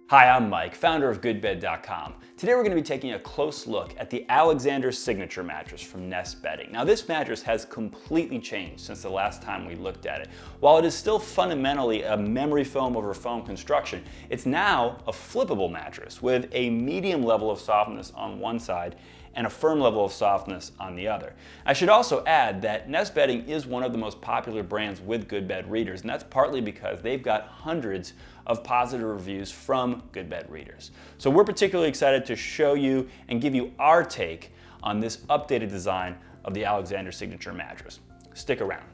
Hi, I'm Mike, founder of GoodBed.com. Today we're going to be taking a close look at the Alexander Signature mattress from Nest Bedding. Now this mattress has completely changed since the last time we looked at it. While it is still fundamentally a memory foam over foam construction, it's now a flippable mattress with a medium level of softness on one side and a firm level of softness on the other. I should also add that Nest Bedding is one of the most popular brands with GoodBed readers, and that's partly because they've got hundreds of positive reviews from GoodBed readers. So we're particularly excited to show you and give you our take on this updated design of the Alexander Signature mattress. Stick around.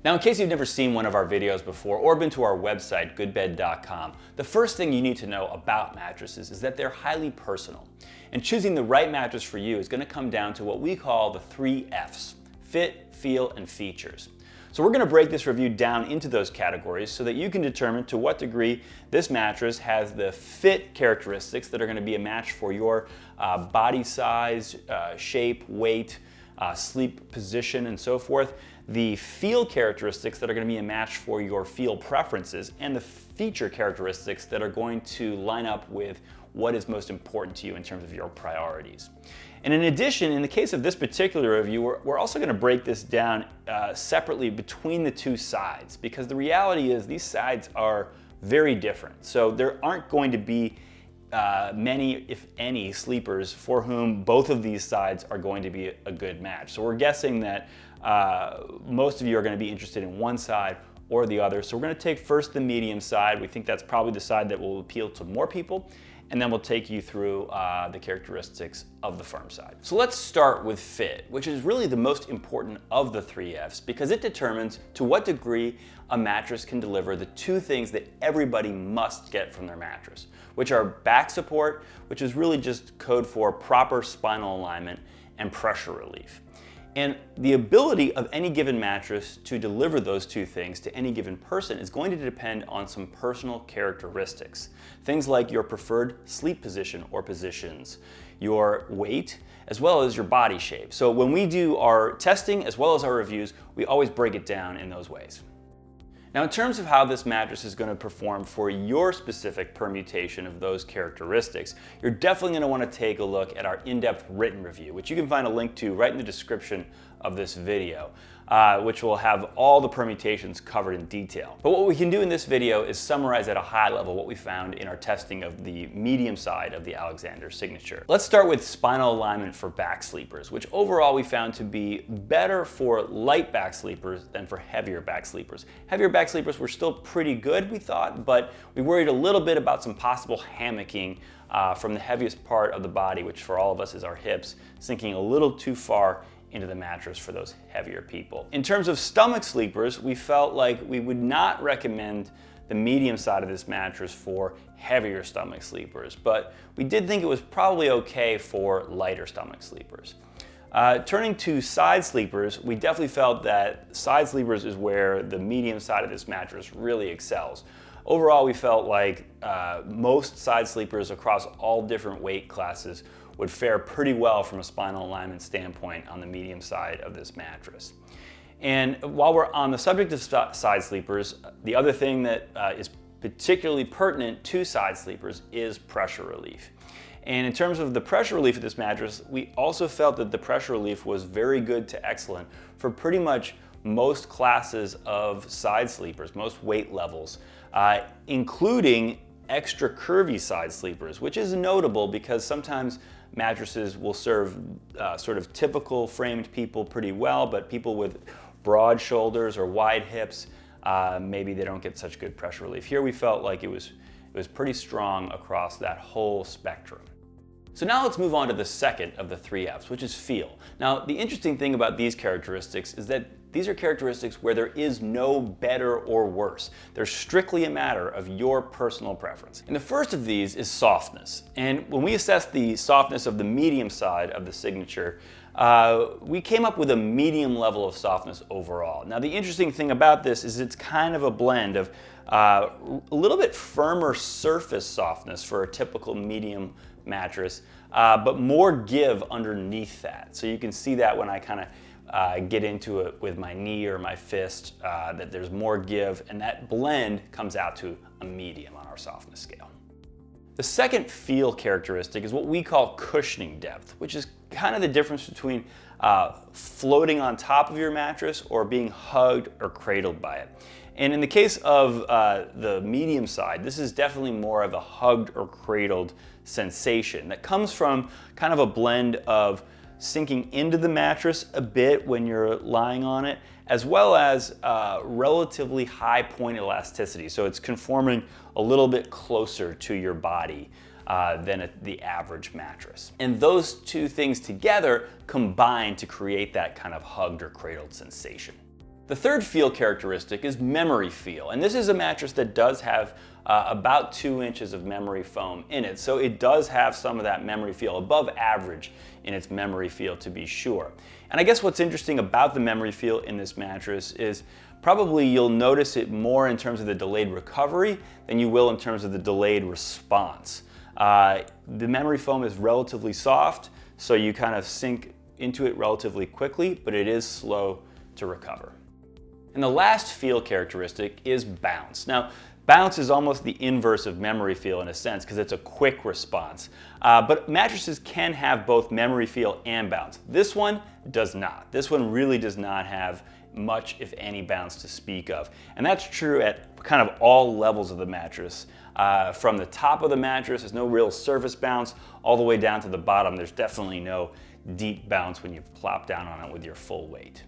Now, in case you've never seen one of our videos before or been to our website, goodbed.com, the first thing you need to know about mattresses is that they're highly personal. And choosing the right mattress for you is going to come down to what we call the 3 F's: fit, feel, and features. So we're going to break this review down into those categories so that you can determine to what degree this mattress has the fit characteristics that are going to be a match for your body size, shape, weight, sleep position, and so forth, the feel characteristics that are going to be a match for your feel preferences, and the feature characteristics that are going to line up with what is most important to you in terms of your priorities. And in addition, in the case of this particular review, we're also going to break this down separately between the two sides, because the reality is these sides are very different. So there aren't going to be many, if any, sleepers for whom both of these sides are going to be a good match. So we're guessing that most of you are going to be interested in one side or the other. So we're going to take first the medium side. We think that's probably the side that will appeal to more people. And then we'll take you through the characteristics of the firm side. So let's start with fit, which is really the most important of the 3 F's because it determines to what degree a mattress can deliver the two things that everybody must get from their mattress, which are back support, which is really just code for proper spinal alignment, and pressure relief. And the ability of any given mattress to deliver those two things to any given person is going to depend on some personal characteristics. Things like your preferred sleep position or positions, your weight, as well as your body shape. So when we do our testing as well as our reviews, we always break it down in those ways. Now, in terms of how this mattress is going to perform for your specific permutation of those characteristics, you're definitely going to want to take a look at our in-depth written review, which you can find a link to right in the description of this video, which will have all the permutations covered in detail. But what we can do in this video is summarize at a high level what we found in our testing of the medium side of the Alexander Signature. Let's start with spinal alignment for back sleepers, which overall we found to be better for light back sleepers than for heavier back sleepers. Heavier back sleepers were still pretty good, we thought, but we worried a little bit about some possible hammocking from the heaviest part of the body, which for all of us is our hips, sinking a little too far into the mattress for those heavier people. In terms of stomach sleepers, we felt like we would not recommend the medium side of this mattress for heavier stomach sleepers, but we did think it was probably okay for lighter stomach sleepers. Turning to side sleepers, we definitely felt that side sleepers is where the medium side of this mattress really excels. Overall, we felt like most side sleepers across all different weight classes would fare pretty well from a spinal alignment standpoint on the medium side of this mattress. And while we're on the subject of side sleepers, the other thing that is particularly pertinent to side sleepers is pressure relief. And in terms of the pressure relief of this mattress, we also felt that the pressure relief was very good to excellent for pretty much most classes of side sleepers, most weight levels, including extra curvy side sleepers, which is notable because sometimes mattresses will serve sort of typical framed people pretty well, but people with broad shoulders or wide hips, maybe they don't get such good pressure relief. Here we felt like it was pretty strong across that whole spectrum. So now let's move on to the second of the 3 F's, which is feel. Now, the interesting thing about these characteristics is that these are characteristics where there is no better or worse. They're strictly a matter of your personal preference. And the first of these is softness. And when we assessed the softness of the medium side of the Signature, we came up with a medium level of softness overall. Now, the interesting thing about this is it's kind of a blend of a little bit firmer surface softness for a typical medium mattress, but more give underneath that. So you can see that when I kind of get into it with my knee or my fist, that there's more give, and that blend comes out to a medium on our softness scale. The second feel characteristic is what we call cushioning depth, which is kind of the difference between floating on top of your mattress or being hugged or cradled by it. And in the case of the medium side, this is definitely more of a hugged or cradled sensation that comes from kind of a blend of sinking into the mattress a bit when you're lying on it, as well as relatively high point elasticity. So it's conforming a little bit closer to your body than the average mattress. And those two things together combine to create that kind of hugged or cradled sensation. The third feel characteristic is memory feel, and this is a mattress that does have about 2 inches of memory foam in it, so it does have some of that memory feel, above average in its memory feel to be sure. And I guess what's interesting about the memory feel in this mattress is probably you'll notice it more in terms of the delayed recovery than you will in terms of the delayed response. The memory foam is relatively soft, so you kind of sink into it relatively quickly, but it is slow to recover. And the last feel characteristic is bounce. Now, bounce is almost the inverse of memory feel in a sense because it's a quick response. But mattresses can have both memory feel and bounce. This one does not. This one really does not have much, if any, bounce to speak of. And that's true at kind of all levels of the mattress. From the top of the mattress, there's no real surface bounce, all the way down to the bottom, there's definitely no deep bounce when you plop down on it with your full weight.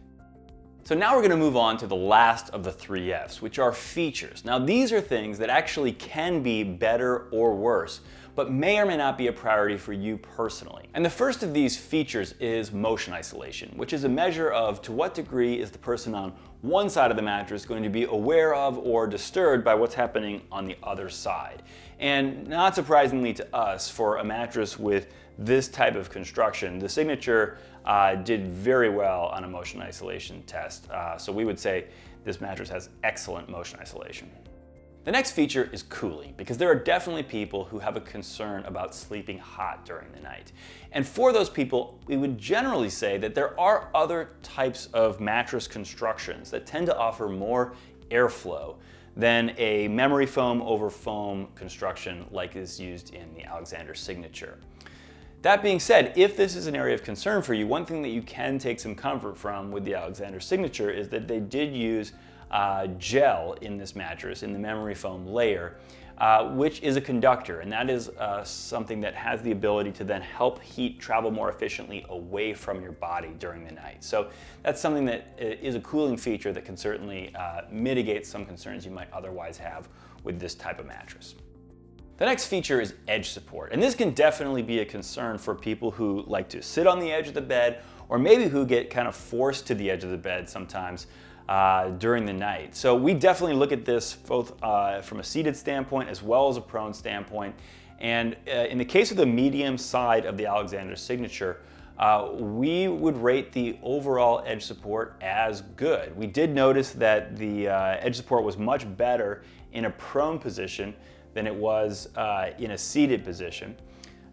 So now we're going to move on to the last of the 3 F's, which are features. Now these are things that actually can be better or worse, but may or may not be a priority for you personally. And the first of these features is motion isolation, which is a measure of to what degree is the person on one side of the mattress going to be aware of or disturbed by what's happening on the other side. And not surprisingly to us, for a mattress with this type of construction, the Signature did very well on a motion isolation test. So we would say this mattress has excellent motion isolation. The next feature is cooling, because there are definitely people who have a concern about sleeping hot during the night. And for those people, we would generally say that there are other types of mattress constructions that tend to offer more airflow than a memory foam over foam construction like is used in the Alexander Signature. That being said, if this is an area of concern for you, one thing that you can take some comfort from with the Alexander Signature is that they did use gel in this mattress, in the memory foam layer, which is a conductor, and that is something that has the ability to then help heat travel more efficiently away from your body during the night. So that's something that is a cooling feature that can certainly mitigate some concerns you might otherwise have with this type of mattress. The next feature is edge support, and this can definitely be a concern for people who like to sit on the edge of the bed, or maybe who get kind of forced to the edge of the bed sometimes during the night. So we definitely look at this both from a seated standpoint as well as a prone standpoint. And in the case of the medium side of the Alexander Signature, we would rate the overall edge support as good. We did notice that the edge support was much better in a prone position than it was in a seated position.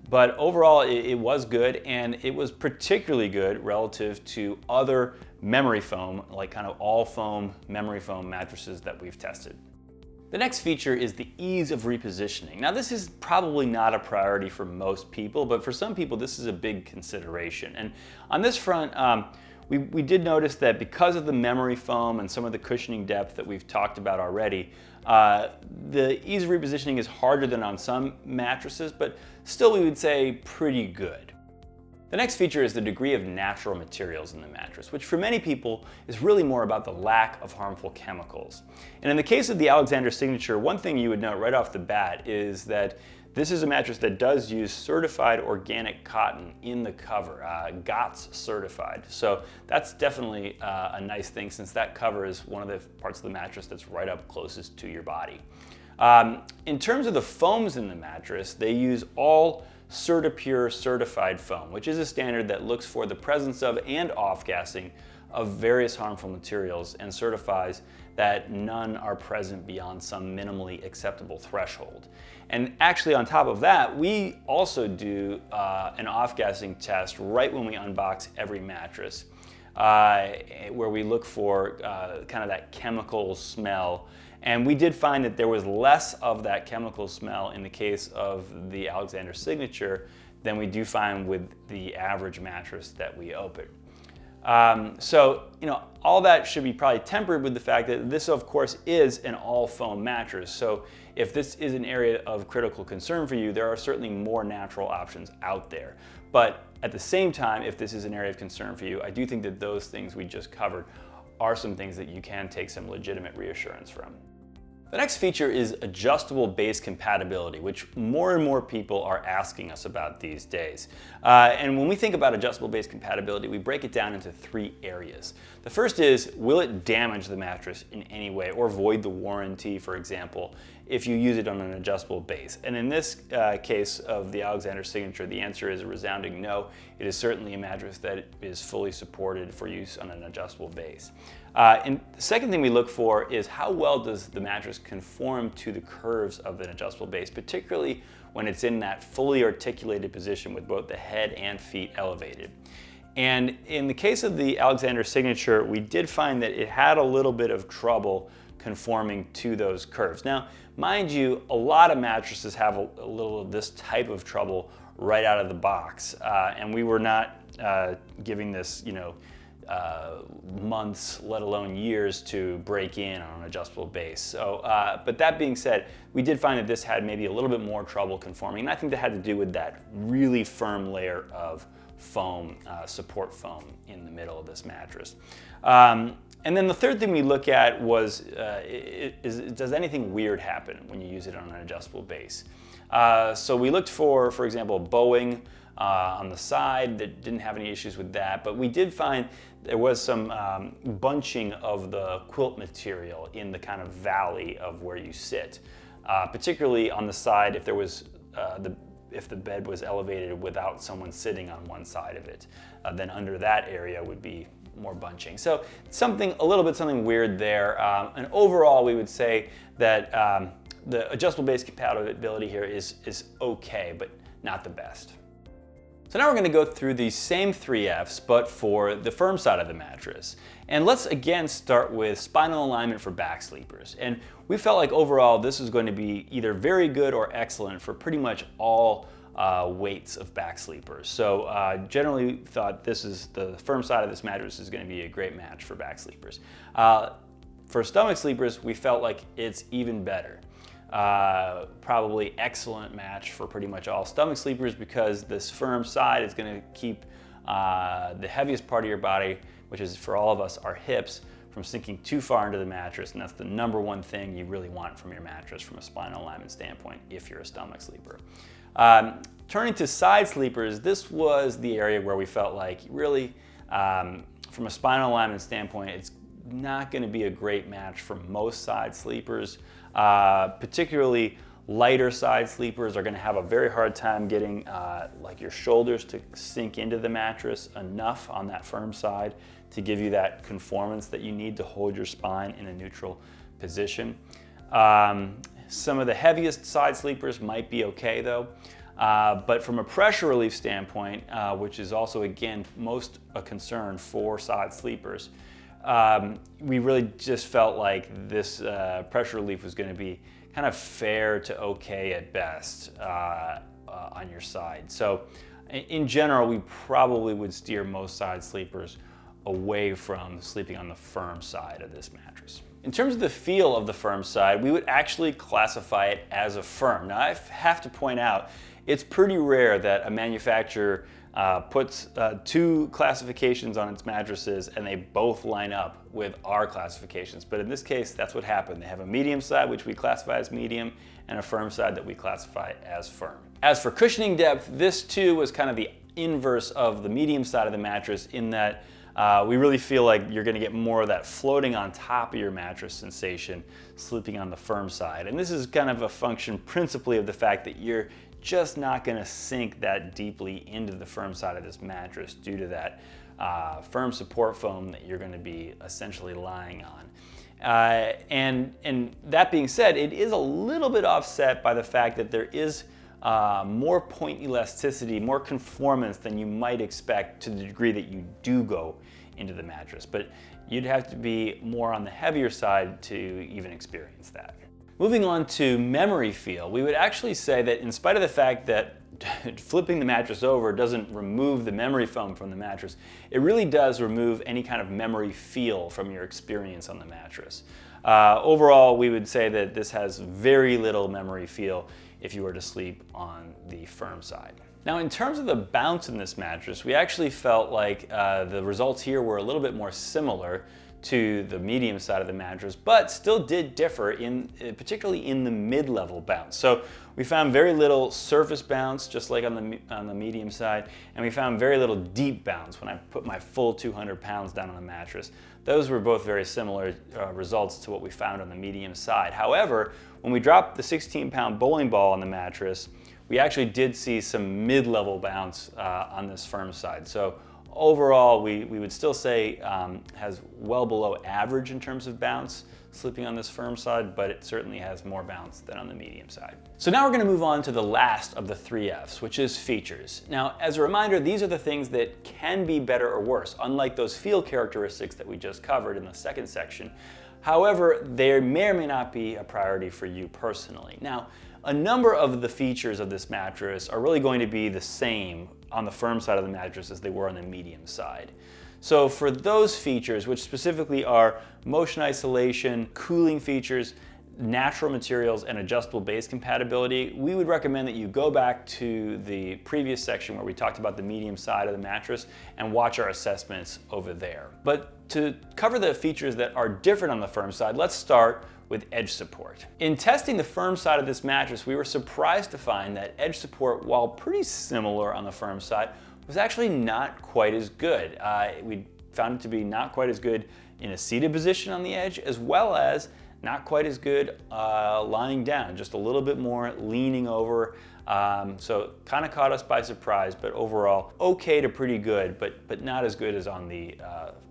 But overall, it was good, and it was particularly good relative to other memory foam, like kind of all foam, memory foam mattresses that we've tested. The next feature is the ease of repositioning. Now this is probably not a priority for most people, but for some people this is a big consideration. And on this front, we did notice that because of the memory foam and some of the cushioning depth that we've talked about already, the ease of repositioning is harder than on some mattresses, but still we would say pretty good. The next feature is the degree of natural materials in the mattress, which for many people is really more about the lack of harmful chemicals. And in the case of the Alexander Signature, one thing you would note right off the bat is that this is a mattress that does use certified organic cotton in the cover, GOTS certified. So that's definitely a nice thing, since that cover is one of the parts of the mattress that's right up closest to your body. In terms of the foams in the mattress, they use all CertiPure certified foam, which is a standard that looks for the presence of and off-gassing of various harmful materials and certifies that none are present beyond some minimally acceptable threshold. And actually on top of that, we also do an off-gassing test right when we unbox every mattress, where we look for kind of that chemical smell And we did find that there was less of that chemical smell in the case of the Alexander Signature than we do find with the average mattress that we open. So, all that should be probably tempered with the fact that this, of course, is an all foam mattress. So if this is an area of critical concern for you, there are certainly more natural options out there. But at the same time, if this is an area of concern for you, I do think that those things we just covered are some things that you can take some legitimate reassurance from. The next feature is adjustable base compatibility, which more and more people are asking us about these days. And when we think about adjustable base compatibility, we break it down into 3 areas. The first is, will it damage the mattress in any way or void the warranty, for example, if you use it on an adjustable base? And in this case of the Alexander Signature, the answer is a resounding no. It is certainly a mattress that is fully supported for use on an adjustable base. And the second thing we look for is how well does the mattress conform to the curves of an adjustable base, particularly when it's in that fully articulated position with both the head and feet elevated. And in the case of the Alexander Signature, we did find that it had a little bit of trouble conforming to those curves. Now, mind you, a lot of mattresses have a little of this type of trouble right out of the box, and we were not giving this, months, let alone years, to break in on an adjustable base. So, but that being said, we did find that this had maybe a little bit more trouble conforming, and I think that had to do with that really firm layer of foam, support foam in the middle of this mattress. And then the third thing we look at was, does anything weird happen when you use it on an adjustable base? So we looked for example, bowing on the side. That didn't have any issues with that, but we did find there was some bunching of the quilt material in the kind of valley of where you sit, particularly on the side if there was if the bed was elevated without someone sitting on one side of it, then under that area would be more bunching. So something weird there. And overall, we would say that the adjustable base compatibility here is okay, but not the best. So now we're going to go through these same 3 F's, but for the firm side of the mattress. And let's again start with spinal alignment for back sleepers. And we felt like overall this is going to be either very good or excellent for pretty much all weights of back sleepers. So generally thought this is the firm side of this mattress is going to be a great match for back sleepers. For stomach sleepers, we felt like it's even better. Probably excellent match for pretty much all stomach sleepers because this firm side is going to keep the heaviest part of your body, which is for all of us our hips, from sinking too far into the mattress, and that's the number one thing you really want from your mattress from a spinal alignment standpoint if you're a stomach sleeper. Turning to side sleepers, this was the area where we felt like really from a spinal alignment standpoint it's not going to be a great match for most side sleepers. Particularly lighter side sleepers are going to have a very hard time getting like your shoulders to sink into the mattress enough on that firm side to give you that conformance that you need to hold your spine in a neutral position. Some of the heaviest side sleepers might be okay though, but from a pressure relief standpoint, which is also again most a concern for side sleepers, we really just felt like this pressure relief was going to be kind of fair to okay at best on your side. So in general, we probably would steer most side sleepers away from sleeping on the firm side of this mattress. In terms of the feel of the firm side, we would actually classify it as a firm. Now I have to point out, it's pretty rare that a manufacturer puts 2 classifications on its mattresses and they both line up with our classifications. But in this case, that's what happened. They have a medium side, which we classify as medium, and a firm side that we classify as firm. As for cushioning depth, this too was kind of the inverse of the medium side of the mattress in that we really feel like you're going to get more of that floating on top of your mattress sensation sleeping on the firm side. And this is kind of a function principally of the fact that you're just not going to sink that deeply into the firm side of this mattress due to that firm support foam that you're going to be essentially lying on. And that being said, it is a little bit offset by the fact that there is more point elasticity, more conformance than you might expect to the degree that you do go into the mattress, but you'd have to be more on the heavier side to even experience that. Moving on to memory feel, we would actually say that in spite of the fact that flipping the mattress over doesn't remove the memory foam from the mattress, it really does remove any kind of memory feel from your experience on the mattress. Overall, we would say that this has very little memory feel if you were to sleep on the firm side. Now, in terms of the bounce in this mattress, we actually felt like the results here were a little bit more similar to the medium side of the mattress, but still did differ particularly in the mid-level bounce. So we found very little surface bounce, just like on the medium side, and we found very little deep bounce when I put my full 200 pounds down on the mattress. Those were both very similar results to what we found on the medium side. However, when we dropped the 16-pound bowling ball on the mattress, we actually did see some mid-level bounce on this firm side. So overall, we would still say has well below average in terms of bounce sleeping on this firm side, but it certainly has more bounce than on the medium side. So now we're going to move on to the last of the 3 F's, which is features. Now, as a reminder, these are the things that can be better or worse, unlike those feel characteristics that we just covered in the second section. However, they may or may not be a priority for you personally. Now, a number of the features of this mattress are really going to be the same on the firm side of the mattress as they were on the medium side. So for those features, which specifically are motion isolation, cooling features, natural materials, and adjustable base compatibility, we would recommend that you go back to the previous section where we talked about the medium side of the mattress and watch our assessments over there. But to cover the features that are different on the firm side, let's start with edge support. In testing the firm side of this mattress, we were surprised to find that edge support, while pretty similar on the firm side, was actually not quite as good. We found it to be not quite as good in a seated position on the edge, as well as not quite as good lying down, just a little bit more leaning over. So kind of caught us by surprise, but overall okay to pretty good, but not as good as on the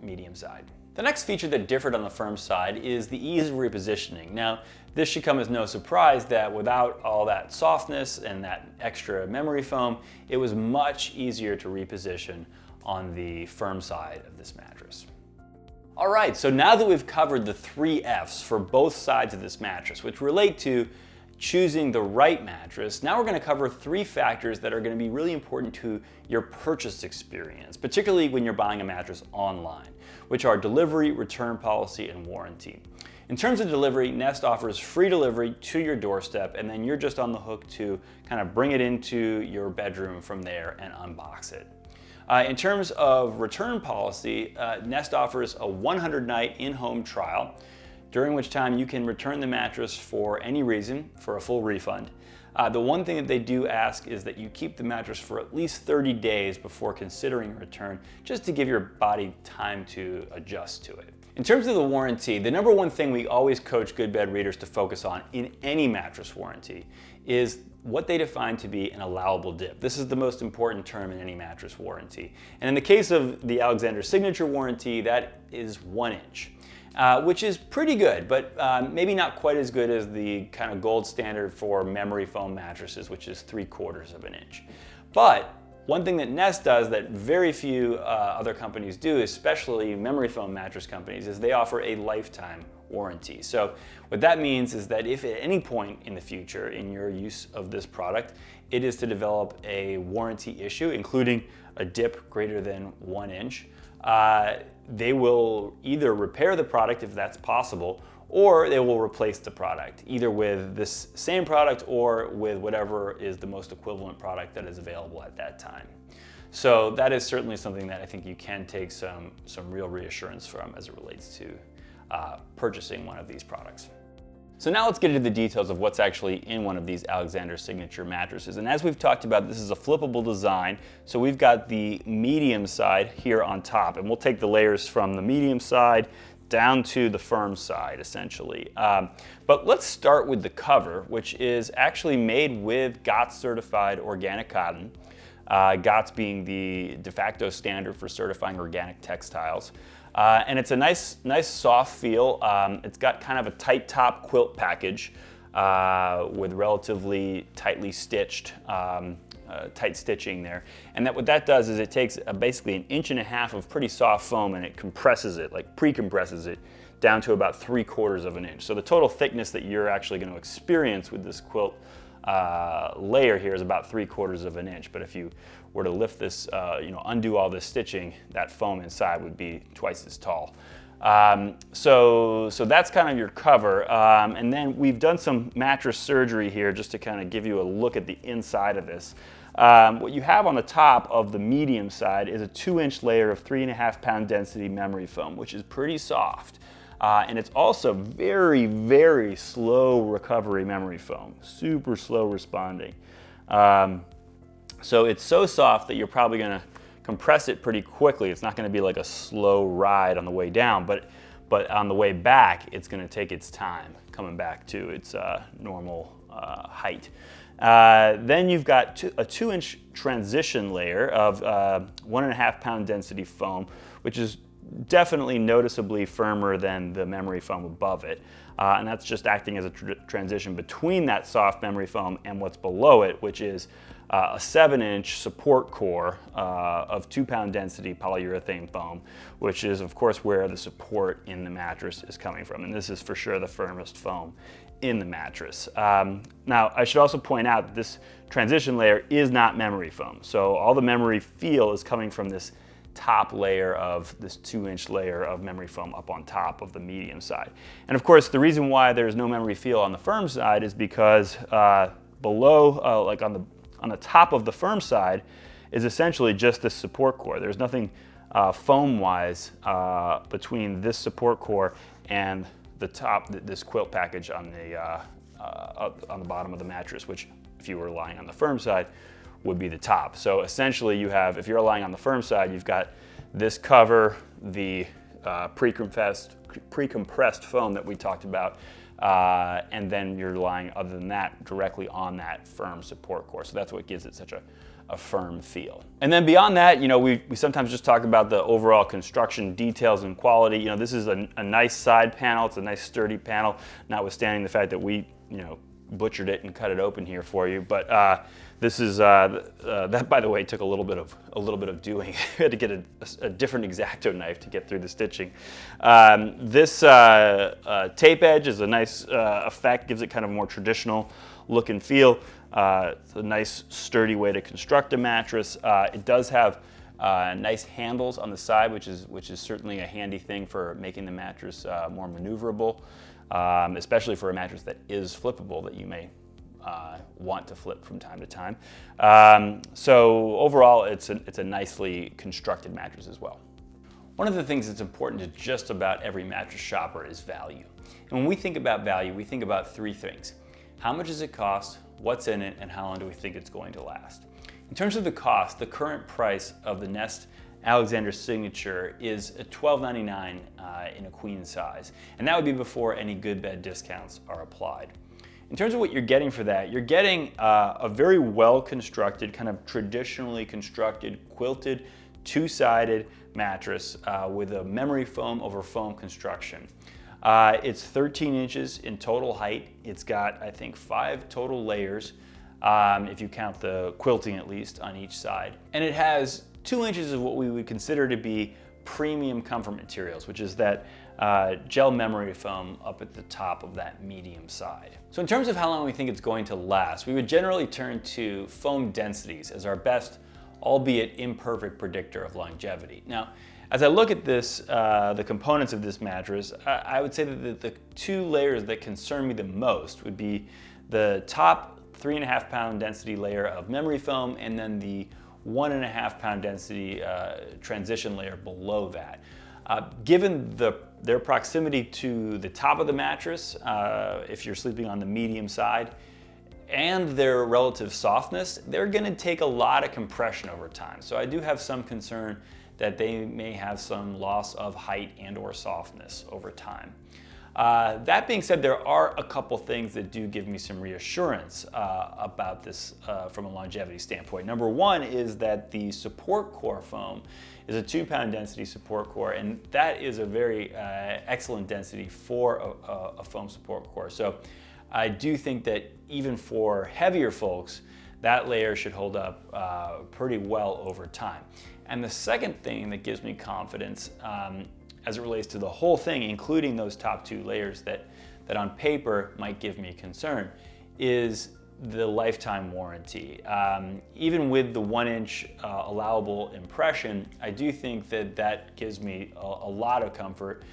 medium side. The next feature that differed on the firm side is the ease of repositioning. Now, this should come as no surprise that without all that softness and that extra memory foam, it was much easier to reposition on the firm side of this mattress. All right, so now that we've covered the 3 F's for both sides of this mattress, which relate to choosing the right mattress, now we're going to cover 3 factors that are going to be really important to your purchase experience, particularly when you're buying a mattress online, which are delivery, return policy, and warranty. In terms of delivery, Nest offers free delivery to your doorstep, and then you're just on the hook to kind of bring it into your bedroom from there and unbox it. In terms of return policy, Nest offers a 100-night in-home trial, during which time you can return the mattress for any reason for a full refund. The one thing that they do ask is that you keep the mattress for at least 30 days before considering a return, just to give your body time to adjust to it. In terms of the warranty, the number one thing we always coach GoodBed readers to focus on in any mattress warranty is what they define to be an allowable dip. This is the most important term in any mattress warranty. And in the case of the Alexander Signature warranty, that is 1 inch. Which is pretty good, but maybe not quite as good as the kind of gold standard for memory foam mattresses, which is 3/4 of an inch. But one thing that Nest does that very few other companies do, especially memory foam mattress companies, is they offer a lifetime warranty. So what that means is that if at any point in the future in your use of this product, it is to develop a warranty issue, including a dip greater than 1 inch, they will either repair the product if that's possible, or they will replace the product, either with this same product or with whatever is the most equivalent product that is available at that time. So that is certainly something that I think you can take some real reassurance from as it relates to purchasing one of these products. So now let's get into the details of what's actually in one of these Alexander Signature mattresses. And as we've talked about, this is a flippable design. So we've got the medium side here on top, and we'll take the layers from the medium side down to the firm side, essentially. But let's start with the cover, which is actually made with GOTS certified organic cotton. GOTS being the de facto standard for certifying organic textiles. And it's a nice soft feel. It's got kind of a tight top quilt package with relatively tightly stitched tight stitching there. And what that does is it takes basically 1.5 inches of pretty soft foam and it compresses it, like pre-compresses it, down to about 3/4 of an inch. So the total thickness that you're actually going to experience with this quilt layer here is about 3/4 of an inch. But if you were to lift this, undo all this stitching, that foam inside would be twice as tall. So that's kind of your cover. And then we've done some mattress surgery here just to kind of give you a look at the inside of this. What you have on the top of the medium side is a 2-inch layer of 3.5 pound density memory foam, which is pretty soft. And it's also very, very slow recovery memory foam, super slow responding. So it's so soft that you're probably going to compress it pretty quickly. It's not going to be like a slow ride on the way down, but on the way back, it's going to take its time coming back to its normal height. Then you've got a 2-inch transition layer of 1.5 pound density foam, which is definitely noticeably firmer than the memory foam above it. And that's just acting as a transition between that soft memory foam and what's below it, which is a 7-inch support core of 2 pound density polyurethane foam, which is of course where the support in the mattress is coming from. And this is for sure the firmest foam in the mattress. Now I should also point out that this transition layer is not memory foam. So all the memory feel is coming from this top layer of this 2-inch layer of memory foam up on top of the medium side. And of course the reason why there's no memory feel on the firm side is because below, like on the top of the firm side, is essentially just this support core. There's nothing foam-wise between this support core and the top, this quilt package on the bottom of the mattress, which if you were lying on the firm side would be the top. So essentially you have, if you're lying on the firm side, you've got this cover, the pre-compressed foam that we talked about, and then you're lying, other than that, directly on that firm support core. So that's what gives it such a firm feel. And then beyond that, we sometimes just talk about the overall construction details and quality. This is a nice side panel. It's a nice sturdy panel, notwithstanding the fact that we, butchered it and cut it open here for you. But this is that, by the way, took a little bit of doing. We had to get a different X-Acto knife to get through the stitching. This tape edge is a nice effect, gives it kind of a more traditional look and feel. It's a nice sturdy way to construct a mattress. It does have nice handles on the side, which is certainly a handy thing for making the mattress more maneuverable, especially for a mattress that is flippable that you may want to flip from time to time. So overall, it's a nicely constructed mattress as well. One of the things that's important to just about every mattress shopper is value. And when we think about value, we think about 3 things. How much does it cost, what's in it, and how long do we think it's going to last? In terms of the cost, the current price of the Nest Alexander Signature is at $12.99 in a queen size. And that would be before any GoodBed discounts are applied. In terms of what you're getting for that, you're getting a very well-constructed, kind of traditionally constructed, quilted, 2-sided mattress with a memory foam over foam construction. It's 13 inches in total height. It's got, I think, 5 total layers, if you count the quilting at least on each side. And it has 2 inches of what we would consider to be premium comfort materials, which is that gel memory foam up at the top of that medium side. So in terms of how long we think it's going to last, we would generally turn to foam densities as our best, albeit imperfect, predictor of longevity. Now, as I look at this, the components of this mattress, I would say that the 2 layers that concern me the most would be the top 3.5 pound density layer of memory foam and then the 1.5 pound density transition layer below that. Given their proximity to the top of the mattress, if you're sleeping on the medium side, and their relative softness, they're gonna take a lot of compression over time. So I do have some concern that they may have some loss of height and or softness over time. That being said, there are a couple things that do give me some reassurance about this from a longevity standpoint. Number one is that the support core foam is a 2 pound density support core, and that is a very excellent density for a foam support core. So I do think that even for heavier folks, that layer should hold up pretty well over time. And the second thing that gives me confidence as it relates to the whole thing, including those top 2 layers that on paper might give me concern, is the lifetime warranty. Even with the 1-inch allowable impression, I do think that gives me a lot of comfort.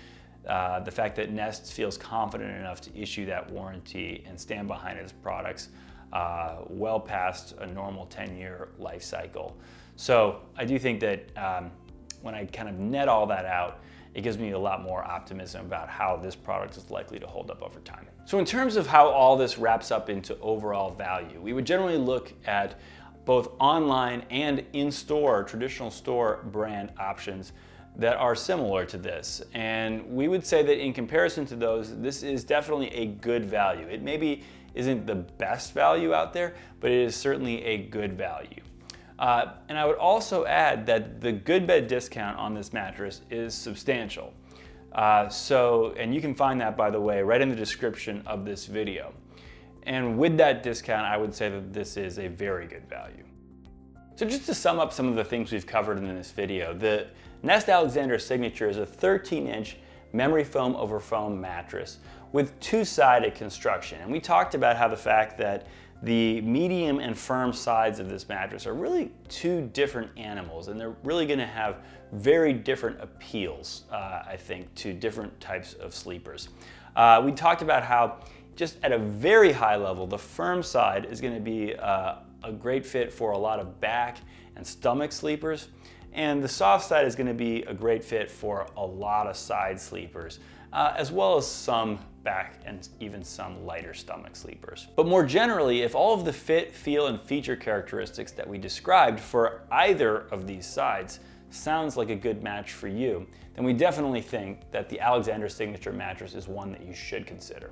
The fact that Nest feels confident enough to issue that warranty and stand behind its products well past a normal 10-year life cycle. So I do think that when I kind of net all that out, it gives me a lot more optimism about how this product is likely to hold up over time. So in terms of how all this wraps up into overall value, we would generally look at both online and in-store, traditional store brand options that are similar to this. And we would say that in comparison to those, this is definitely a good value. It maybe isn't the best value out there, but it is certainly a good value. And I would also add that the GoodBed discount on this mattress is substantial. And you can find that, by the way, right in the description of this video. And with that discount, I would say that this is a very good value. So just to sum up some of the things we've covered in this video, the Nest Alexander Signature is a 13-inch memory foam over foam mattress with 2-sided construction. And we talked about how the fact that the medium and firm sides of this mattress are really 2 different animals, and they're really going to have very different appeals, I think, to different types of sleepers. We talked about how just at a very high level, the firm side is going to be a great fit for a lot of back and stomach sleepers, and the soft side is going to be a great fit for a lot of side sleepers, as well as some back and even some lighter stomach sleepers. But more generally, if all of the fit, feel, and feature characteristics that we described for either of these sides sounds like a good match for you, then we definitely think that the Alexander Signature mattress is one that you should consider.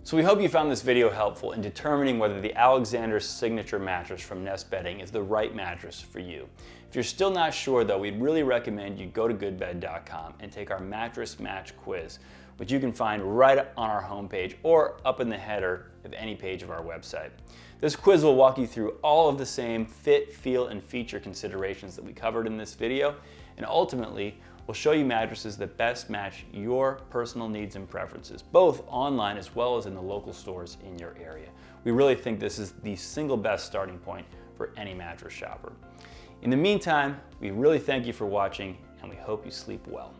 So we hope you found this video helpful in determining whether the Alexander Signature mattress from Nest Bedding is the right mattress for you. If you're still not sure though, we'd really recommend you go to GoodBed.com and take our mattress match quiz, which you can find right on our homepage or up in the header of any page of our website. This quiz will walk you through all of the same fit, feel, and feature considerations that we covered in this video, and ultimately will show you mattresses that best match your personal needs and preferences, both online as well as in the local stores in your area. We really think this is the single best starting point for any mattress shopper. In the meantime, we really thank you for watching, and we hope you sleep well.